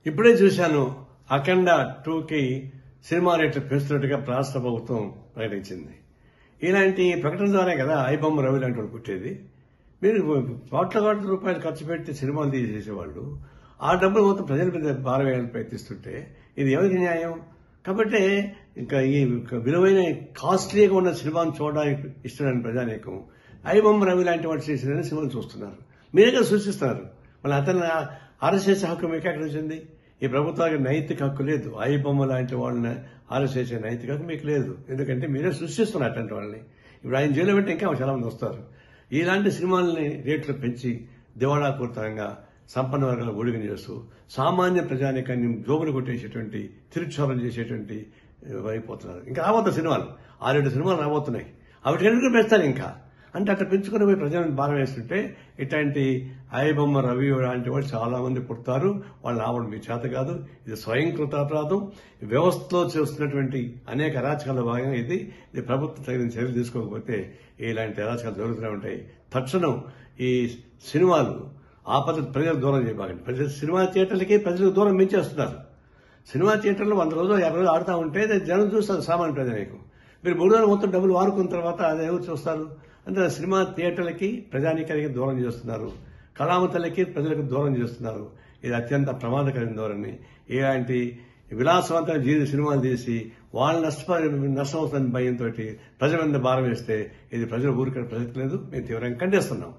ఇప్పుడే చూశాను అఖండ 2కి సినిమా రేట్లు పెంచుతున్నట్టుగా రాష్ట్ర ప్రభుత్వం ప్రకటించింది. ఇలాంటి ప్రకటన ద్వారే కదా ఐబొమ్మ రవి లాంటి వాళ్ళు పుట్టేది. మీరు కోట్ల రూపాయలు ఖర్చు పెట్టి సినిమాలు తీసేసేవాళ్ళు ఆ డబ్బులు మొత్తం ప్రజల మీద భారం వేయాలని ప్రయత్నిస్తుంటే ఇది ఎవరికి న్యాయం? కాబట్టి ఇంకా ఈ విలువైన కాస్ట్లీగా ఉన్న సినిమాను చూడడానికి ఇష్టమైన ప్రజానీకం ఐబొమ్మ రవి లాంటి వాడు చేసిన సినిమాలు చూస్తున్నారు. మీరే కదా సూచిస్తున్నారు. మళ్ళీ అతను అరెస్ట్ చేసే హక్కు మీకు ఎక్కడ వచ్చింది? ఈ ప్రభుత్వానికి నైతిక హక్కు లేదు. ఐబొమ్మ లాంటి వాళ్ళని అరెస్ట్ చేసే నైతిక హక్కు మీకు లేదు. ఎందుకంటే మీరే సృష్టిస్తున్నారు అటువంటి వాళ్ళని. ఇప్పుడు ఆయన జైలు పెట్టి ఇంకా చాలా మంది వస్తారు. ఇలాంటి సినిమాలని రేట్లు పెంచి దివాళాపూరితంగా సంపన్న వర్గాలు ఒడిగని చేస్తూ సామాన్య ప్రజానికాన్ని జోబులు కొట్టేసేటువంటి తిరుక్షోభం చేసేటువంటి అయిపోతున్నారు. ఇంకా రాబోతున్న సినిమాలు 6-7 సినిమాలు రాబోతున్నాయి. అవి ఎందుకు పెంచుతారు ఇంకా అంటే అట్లా పెంచుకుని పోయి ప్రజలను భారం వేస్తుంటే ఇట్లాంటి ఐబొమ్మ రవి లాంటి వాళ్ళు చాలా మంది పుడతారు. వాళ్ళు రావడం మీ చేత కాదు. ఇది స్వయంకృత అపరాధం. వ్యవస్థలో చేస్తున్నటువంటి అనేక అరాచకాల భాగంగా ఇది ప్రభుత్వం తగిన చర్యలు తీసుకోకపోతే ఇలాంటి అరాచకాలు జరుగుతూనే ఉంటాయి. తక్షణం ఈ సినిమాలు ఆ పద్ధతి ప్రజలకు దూరం చేయబాకండి. సినిమా థియేటర్లకి ప్రజలకు దూరం పెంచేస్తున్నారు. సినిమా థియేటర్లో 100 రోజులు 50 రోజులు ఆడుతూ ఉంటే జనం చూస్తారు సామాన్య ప్రజలకు. మీరు 3 రోజులు మొత్తం డబ్బులు వారుకున్న తర్వాత అది ఎవరు చూస్తారు? అంటే సినిమా థియేటర్లకి ప్రజానీకానికి దూరం చేస్తున్నారు. కళామతలకి ప్రజలకు దూరం చేస్తున్నారు. ఇది అత్యంత ప్రమాదకరమైన ధోరణి. ఇలాంటి విలాసవంతమైన సినిమాలు తీసి వాళ్ళు నష్టం అవుతుందని భయంతో ప్రజల మీద భారం వేస్తే ఇది ప్రజలు ఊరికే ప్రసక్తి లేదు. మేము తీవ్రంగా ఖండిస్తున్నాం.